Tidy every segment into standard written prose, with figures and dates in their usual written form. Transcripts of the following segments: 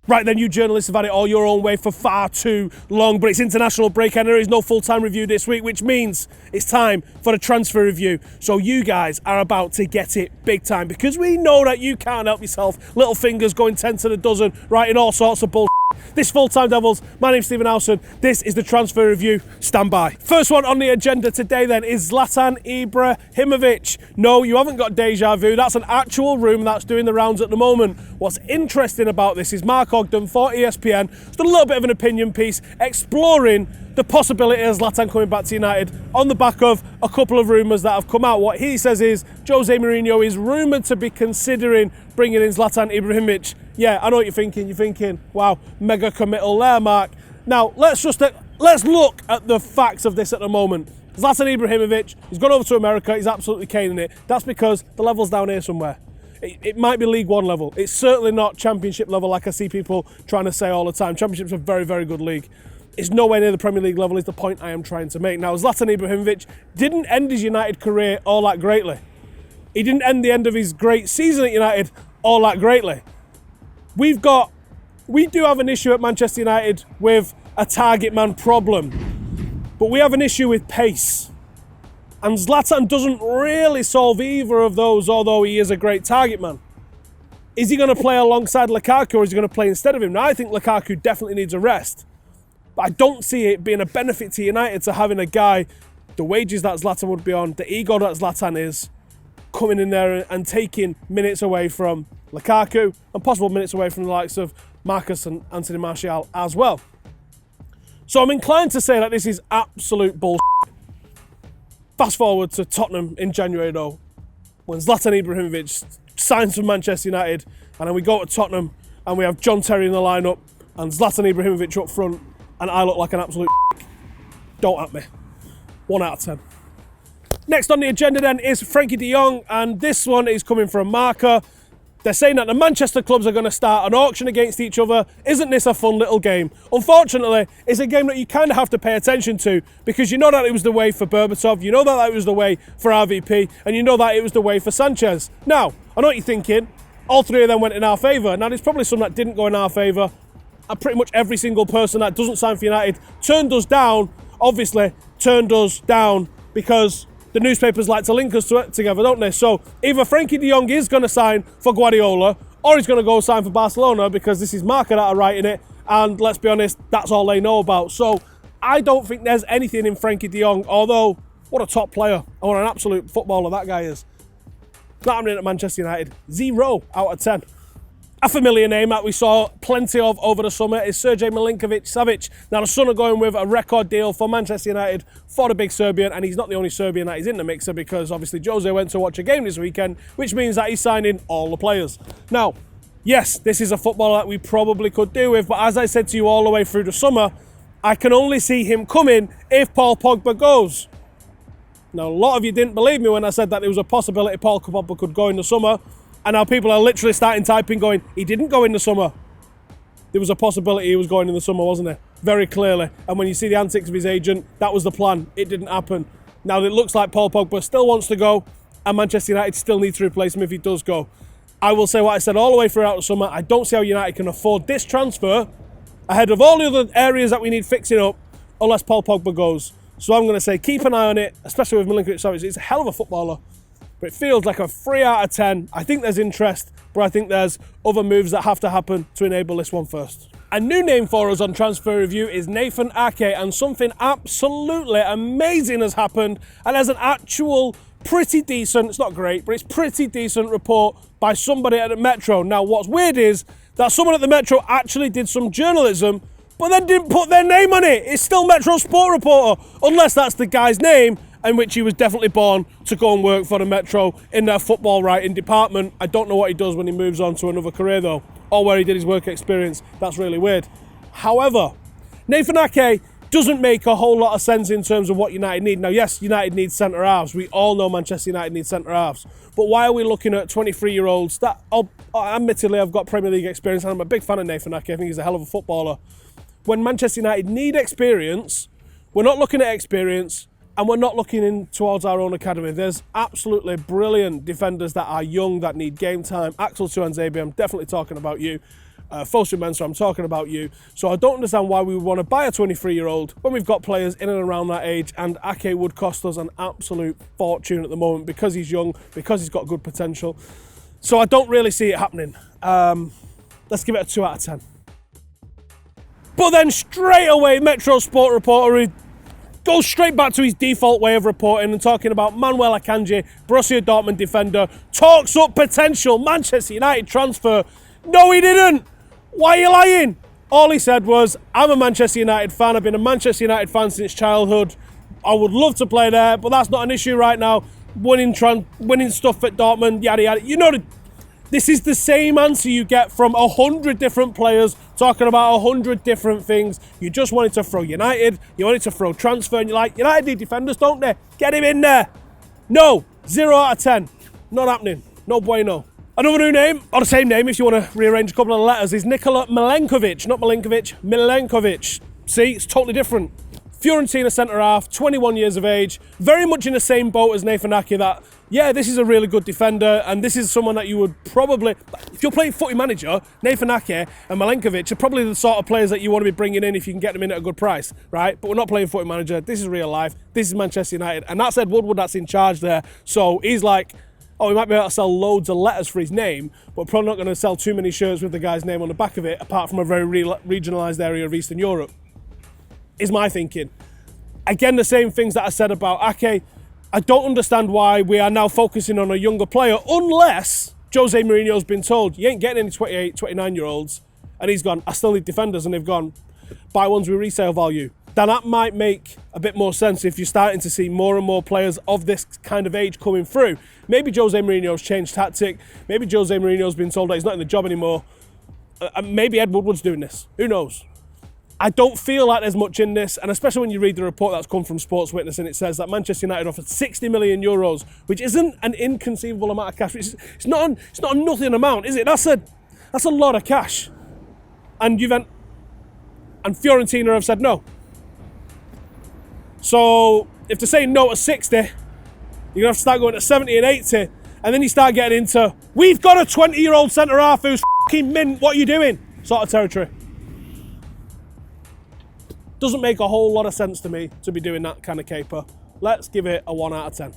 Right then, you journalists have had it all your own way for far too long, but it's international break and there is no full-time review this week, which means it's time for a transfer review. So you guys are about to get it big time because we know that you can't help yourself. Little fingers going 10 to the dozen, writing all sorts of bullshit. This Full-Time Devils, my name's Stephen Howson. This is the transfer review. Stand by. First one on the agenda today then is Zlatan Ibrahimovic. No, you haven't got deja vu. That's an actual rumour that's doing the rounds at the moment. What's interesting about this is Mark Ogden for ESPN has done a little bit of an opinion piece exploring the possibility of Zlatan coming back to United on the back of a couple of rumours that have come out. What he says is Jose Mourinho is rumoured to be considering bringing in Zlatan Ibrahimovic. Yeah, I know what you're thinking. You're thinking, wow, mega committal there, Mark. Now, let's look at the facts of this at the moment. Zlatan Ibrahimovic, he's gone over to America, he's absolutely caning it. That's because the level's down here somewhere. It might be League One level. It's certainly not Championship level like I see people trying to say all the time. Championship's a very, very good league. It's nowhere near the Premier League level is the point I am trying to make. Now, Zlatan Ibrahimovic didn't end his United career all that greatly. He didn't end the end of his great season at United all that greatly. We do have an issue at Manchester United with a target man problem, but we have an issue with pace. And Zlatan doesn't really solve either of those, although he is a great target man. Is he going to play alongside Lukaku or is he going to play instead of him? Now, I think Lukaku definitely needs a rest, but I don't see it being a benefit to United to having a guy, the wages that Zlatan would be on, the ego that Zlatan is, coming in there and taking minutes away from Lukaku and possible minutes away from the likes of Marcus and Anthony Martial as well. So I'm inclined to say that this is absolute bullshit. Fast forward to Tottenham in January though, when Zlatan Ibrahimovic signs for Manchester United, and then we go to Tottenham and we have John Terry in the lineup and Zlatan Ibrahimovic up front, and I look like an absolute don't at me. 1 out of 10. Next on the agenda then is Frankie de Jong, and this one is coming from Marca. They're saying that the Manchester clubs are going to start an auction against each other. Isn't this a fun little game? Unfortunately, it's a game that you kind of have to pay attention to because you know that it was the way for Berbatov, you know that it was the way for RVP, and you know that it was the way for Sanchez. Now, I know what you're thinking. All three of them went in our favour. Now, there's probably some that didn't go in our favour. And pretty much every single person that doesn't sign for United turned us down, obviously turned us down because the newspapers like to link us together, don't they? So either Frankie de Jong is going to sign for Guardiola or he's going to go sign for Barcelona because this is Marca that are writing it, and let's be honest, that's all they know about. So I don't think there's anything in Frankie de Jong, although what a top player and what an absolute footballer that guy is. Not happening at Manchester United. 0 out of 10. A familiar name that we saw plenty of over the summer is Milinkovic-Savic. Now the Sun are going with a record deal for Manchester United for the big Serbian, and he's not the only Serbian that is in the mixer because obviously Jose went to watch a game this weekend, which means that he's signing all the players. Now, yes, this is a footballer that we probably could do with, but as I said to you all the way through the summer, I can only see him coming if Paul Pogba goes. Now, a lot of you didn't believe me when I said that there was a possibility Paul Pogba could go in the summer. And now people are literally starting typing going, he didn't go in the summer. There was a possibility he was going in the summer, wasn't there? Very clearly. And when you see the antics of his agent, that was the plan. It didn't happen. Now it looks like Paul Pogba still wants to go and Manchester United still need to replace him if he does go. I will say what I said all the way throughout the summer. I don't see how United can afford this transfer ahead of all the other areas that we need fixing up unless Paul Pogba goes. So I'm going to say keep an eye on it, especially with Milinkovic-Savic. He's a hell of a footballer. But it feels like a 3 out of 10. I think there's interest, but I think there's other moves that have to happen to enable this one first. A new name for us on Transfer Review is Nathan Ake, and something absolutely amazing has happened, and there's an actual pretty decent, it's not great, but it's pretty decent report by somebody at the Metro. Now what's weird is that someone at the Metro actually did some journalism, but then didn't put their name on it. It's still Metro Sport Reporter, unless that's the guy's name, in which he was definitely born to go and work for the Metro in their football writing department. I don't know what he does when he moves on to another career though, or where he did his work experience. That's really weird. However, Nathan Ake doesn't make a whole lot of sense in terms of what United need. Now, yes, United needs centre-halves. We all know Manchester United needs centre-halves. But why are we looking at 23-year-olds that, admittedly, have got Premier League experience, and I'm a big fan of Nathan Ake. I think he's a hell of a footballer. When Manchester United need experience, we're not looking at experience, and we're not looking in towards our own academy. There's absolutely brilliant defenders that are young, that need game time. Axel Tuanzebe, I'm definitely talking about you. Fosu Mensah, I'm talking about you. So I don't understand why we would want to buy a 23-year-old when we've got players in and around that age, and Ake would cost us an absolute fortune at the moment because he's young, because he's got good potential. So I don't really see it happening. Let's give it a 2 out of 10. But then straight away, Metro Sport reporter goes straight back to his default way of reporting and talking about Manuel Akanji, Borussia Dortmund defender, talks up potential Manchester United transfer. No, he didn't. Why are you lying? All he said was, I'm a Manchester United fan. I've been a Manchester United fan since childhood. I would love to play there, but that's not an issue right now. Winning stuff at Dortmund, yada yada. You know, this is the same answer you get from 100 different players talking about 100 different things. You just wanted to throw United, you wanted to throw transfer, and you're like, United need defenders, don't they? Get him in there. No, 0 out of 10. Not happening. No bueno. Another new name, or the same name if you want to rearrange a couple of letters, is Nikola Milinkovic. Not Milinkovic, Milinkovic. See, it's totally different. Fiorentina centre-half, 21 years of age, very much in the same boat as Nathan Ake, that, yeah, this is a really good defender, and this is someone that you would probably, if you're playing Footy Manager, Nathan Ake and Milinkovic are probably the sort of players that you want to be bringing in if you can get them in at a good price, right? But we're not playing Footy Manager, this is real life, this is Manchester United, and that's Ed Woodward that's in charge there, so he's like, oh, he might be able to sell loads of letters for his name, but probably not going to sell too many shirts with the guy's name on the back of it, apart from a very regionalised area of Eastern Europe, is my thinking. Again, the same things that I said about Ake. I don't understand why we are now focusing on a younger player, unless Jose Mourinho's been told, you ain't getting any 28, 29-year-olds, and he's gone, I still need defenders, and they've gone, buy ones with resale value. Then that might make a bit more sense if you're starting to see more and more players of this kind of age coming through. Maybe Jose Mourinho's changed tactic. Maybe Jose Mourinho's been told that he's not in the job anymore. Maybe Ed Woodward's doing this. Who knows? I don't feel like there's much in this, and especially when you read the report that's come from Sports Witness, and it says that Manchester United offered 60 million euros, which isn't an inconceivable amount of cash. It's not a nothing amount, is it? That's a lot of cash. And Fiorentina have said no. So if they're saying no at 60, you're going to have to start going to 70 and 80, and then you start getting into, we've got a 20-year-old centre-half who's f***ing mint, what are you doing? Sort of territory. Doesn't make a whole lot of sense to me to be doing that kind of caper. Let's give it a 1 out of 10.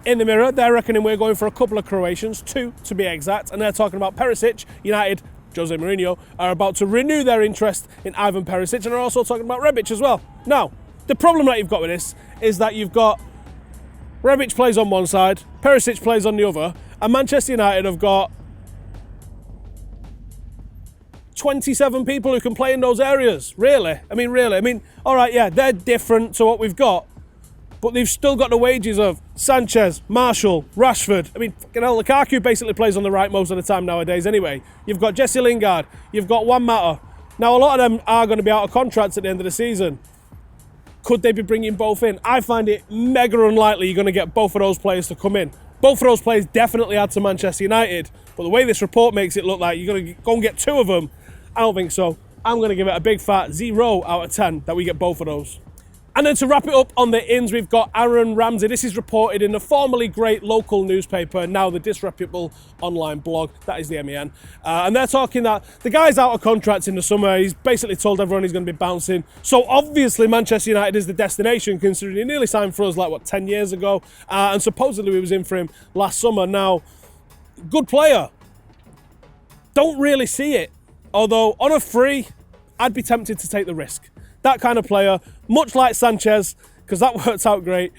In the Mirror, they're reckoning we're going for a couple of Croatians, 2 to be exact, and they're talking about Perisic. United, Jose Mourinho, are about to renew their interest in Ivan Perisic, and are also talking about Rebic as well. Now, the problem that you've got with this is that you've got Rebic plays on one side, Perisic plays on the other, and Manchester United have got 27 people who can play in those areas. Really? I mean, all right, yeah, they're different to what we've got, but they've still got the wages of Sanchez, Marshall, Rashford. I mean, fucking hell, Lukaku basically plays on the right most of the time nowadays anyway. You've got Jesse Lingard, you've got Juan Mata. Now, a lot of them are going to be out of contracts at the end of the season. Could they be bringing both in? I find it mega unlikely you're going to get both of those players to come in. Both of those players definitely add to Manchester United, but the way this report makes it look like you're going to go and get 2 of them, I don't think so. I'm going to give it a big fat 0 out of 10 that we get both of those. And then to wrap it up on the ins, we've got Aaron Ramsey. This is reported in the formerly great local newspaper, now the disreputable online blog. That is the MAN. And they're talking that the guy's out of contracts in the summer. He's basically told everyone he's going to be bouncing. So obviously Manchester United is the destination, considering he nearly signed for us, 10 years ago. And supposedly we was in for him last summer. Now, good player. Don't really see it. Although on a free, I'd be tempted to take the risk. That kind of player, much like Sanchez, because that works out great.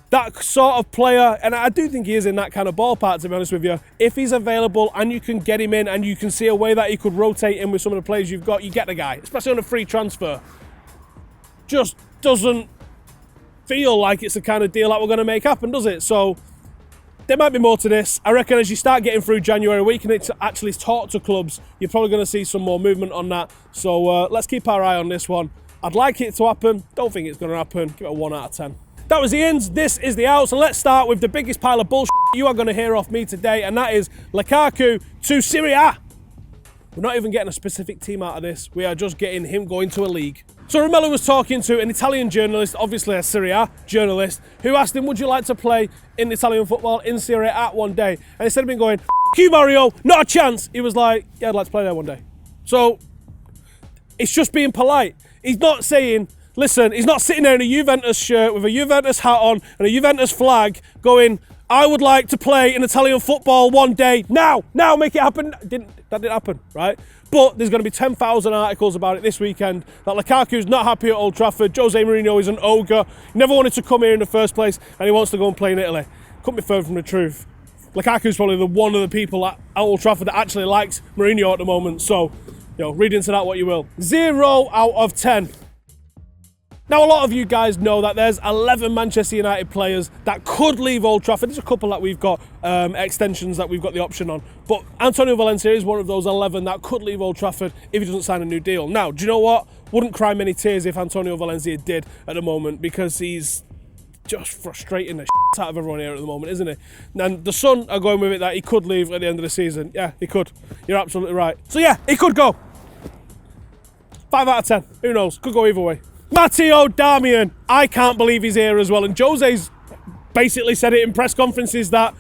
That sort of player, and I do think he is in that kind of ballpark, to be honest with you. If he's available and you can get him in and you can see a way that he could rotate in with some of the players you've got, you get the guy, especially on a free transfer. Just doesn't feel like it's the kind of deal that we're going to make happen, does it? So there might be more to this. I reckon as you start getting through January, we can actually talk to clubs. You're probably going to see some more movement on that. So let's keep our eye on this one. I'd like it to happen. Don't think it's going to happen. Give it a 1 out of 10. That was the ins. This is the outs. And let's start with the biggest pile of bullshit you are going to hear off me today. And that is Lukaku to Serie A. We're not even getting a specific team out of this. We are just getting him going to a league. So Romelu was talking to an Italian journalist, obviously a Serie A journalist, who asked him, would you like to play in Italian football in Serie A one day? And instead of him going, F you Mario, not a chance, he was like, yeah, I'd like to play there one day. So it's just being polite. He's not saying, listen, he's not sitting there in a Juventus shirt with a Juventus hat on and a Juventus flag going, I would like to play in Italian football one day. Now, make it happen. That didn't happen, right? But there's going to be 10,000 articles about it this weekend, that Lukaku's not happy at Old Trafford, Jose Mourinho is an ogre, he never wanted to come here in the first place, and he wants to go and play in Italy. Couldn't be further from the truth. Lukaku's probably one of the people at Old Trafford that actually likes Mourinho at the moment, so, read into that what you will. 0 out of 10. Now, a lot of you guys know that there's 11 Manchester United players that could leave Old Trafford. There's a couple that we've got extensions that we've got the option on. But Antonio Valencia is one of those 11 that could leave Old Trafford if he doesn't sign a new deal. Now, do you know what? Wouldn't cry many tears if Antonio Valencia did at the moment, because he's just frustrating the shit out of everyone here at the moment, isn't he? And the Sun are going with it that he could leave at the end of the season. Yeah, he could. You're absolutely right. So yeah, he could go. 5 out of 10. Who knows? Could go either way. Matteo Darmian, I can't believe he's here as well. And Jose's basically said it in press conferences that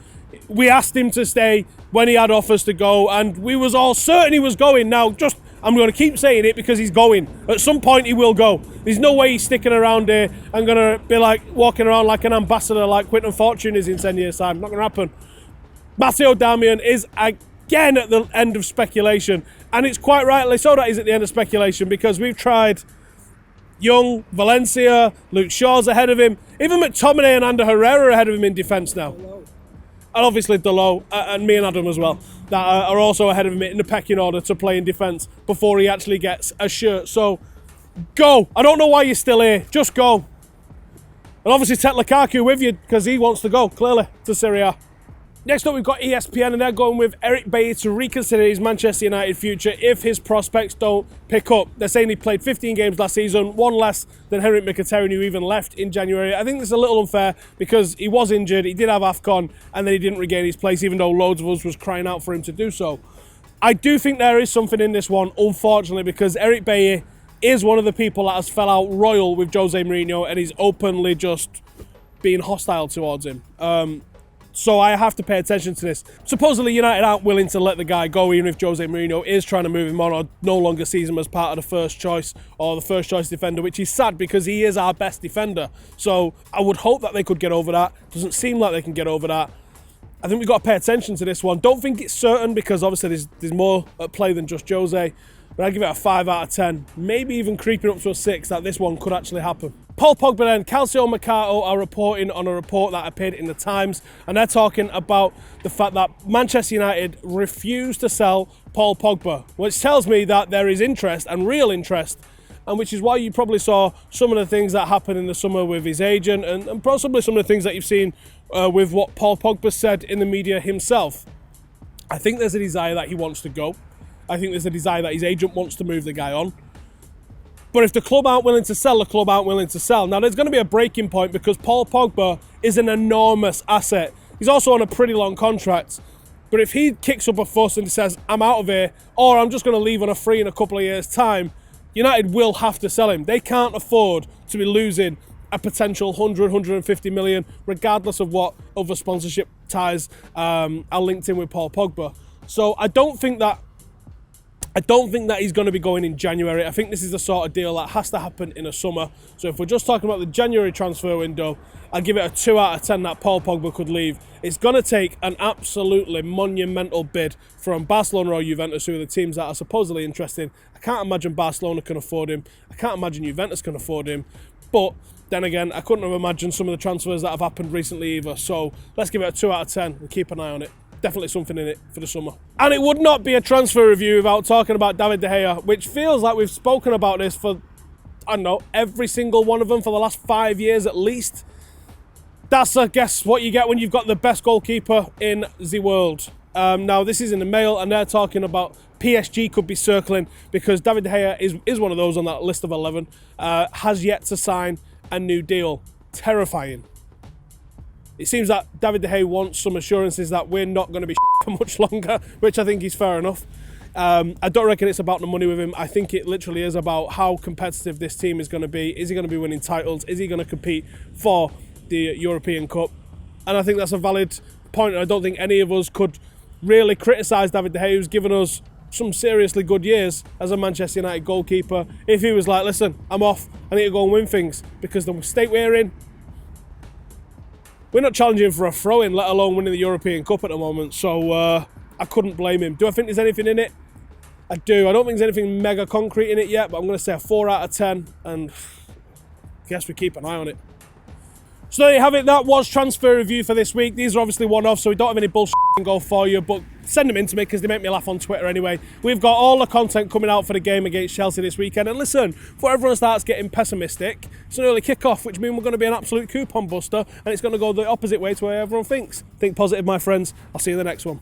we asked him to stay when he had offers to go, and we was all certain he was going. Now, I'm going to keep saying it because he's going. At some point, he will go. There's no way he's sticking around here. I'm going to be like walking around like an ambassador like Quinton Fortune is in 10 years' time. Not going to happen. Matteo Darmian is again at the end of speculation, and it's quite rightly so that he's at the end of speculation, because we've tried Young, Valencia, Luke Shaw's ahead of him. Even McTominay and Ander Herrera are ahead of him in defence now. And obviously Delo and me and Adam as well, that are also ahead of him in the pecking order to play in defence before he actually gets a shirt. So, go. I don't know why you're still here. Just go. And obviously take Lukaku with you, because he wants to go, clearly, to Serie A. Next up, we've got ESPN, and they're going with Eric Bailly to reconsider his Manchester United future if his prospects don't pick up. They're saying he played 15 games last season, one less than Henrik Mkhitaryan, who even left in January. I think this is a little unfair because he was injured, he did have AFCON, and then he didn't regain his place, even though loads of us was crying out for him to do so. I do think there is something in this one, unfortunately, because Eric Bailly is one of the people that has fell out royal with Jose Mourinho, and he's openly just being hostile towards him. So I have to pay attention to this. Supposedly United aren't willing to let the guy go, even if Jose Mourinho is trying to move him on or no longer sees him as part of the first choice or the first choice defender, which is sad because he is our best defender. So I would hope that they could get over that. Doesn't seem like they can get over that. I think we've got to pay attention to this one. Don't think it's certain, because obviously there's more at play than just Jose. But I'd give it a 5 out of 10. Maybe even creeping up to a 6 that this one could actually happen. Paul Pogba and Calcio Mercato are reporting on a report that appeared in the Times, and they're talking about the fact that Manchester United refused to sell Paul Pogba, which tells me that there is interest, and real interest, and which is why you probably saw some of the things that happened in the summer with his agent, and possibly some of the things that you've seen with what Paul Pogba said in the media himself. I think there's a desire that he wants to go. I think there's a desire that his agent wants to move the guy on. But if the club aren't willing to sell, the club aren't willing to sell. Now, there's going to be a breaking point because Paul Pogba is an enormous asset. He's also on a pretty long contract. But if he kicks up a fuss and says, I'm out of here, or I'm just going to leave on a free in a couple of years' time, United will have to sell him. They can't afford to be losing a potential 100, 150 million, regardless of what other sponsorship ties are linked in with Paul Pogba. So I don't think that he's going to be going in January. I think this is the sort of deal that has to happen in the summer. So if we're just talking about the January transfer window, I'll give it a 2 out of 10 that Paul Pogba could leave. It's going to take an absolutely monumental bid from Barcelona or Juventus, who are the teams that are supposedly interested. I can't imagine Barcelona can afford him. I can't imagine Juventus can afford him. But then again, I couldn't have imagined some of the transfers that have happened recently either. So let's give it a 2 out of 10 and keep an eye on it. Definitely something in it for the summer. And it would not be a transfer review without talking about David De Gea, which feels like we've spoken about this for, I don't know, every single one of them for the last 5 years at least. That's, I guess, what you get when you've got the best goalkeeper in the world. Now, this is in the Mail, and they're talking about PSG could be circling because David De Gea is one of those on that list of 11, has yet to sign a new deal. Terrifying. It seems that David De Gea wants some assurances that we're not going to be for much longer, which I think is fair enough. I don't reckon it's about the money with him. I think it literally is about how competitive this team is going to be. Is he going to be winning titles? Is he going to compete for the European Cup? And I think that's a valid point. I don't think any of us could really criticise David De Gea, who's given us some seriously good years as a Manchester United goalkeeper if he was like, listen, I'm off, I need to go and win things, because the state we're in, we're not challenging for a throw-in, let alone winning the European Cup at the moment. So I couldn't blame him. Do I think there's anything in it? I do. I don't think there's anything mega concrete in it yet, but I'm going to say a 4 out of 10, and I guess we keep an eye on it. So there you have it. That was transfer review for this week. These are obviously one-off, so we don't have any bullshit go for you, but send them in to me because they make me laugh on Twitter anyway. We've got all the content coming out for the game against Chelsea this weekend. And listen, before everyone starts getting pessimistic, it's an early kick-off, which means we're going to be an absolute coupon buster, and it's going to go the opposite way to where everyone thinks. Think positive, my friends. I'll see you in the next one.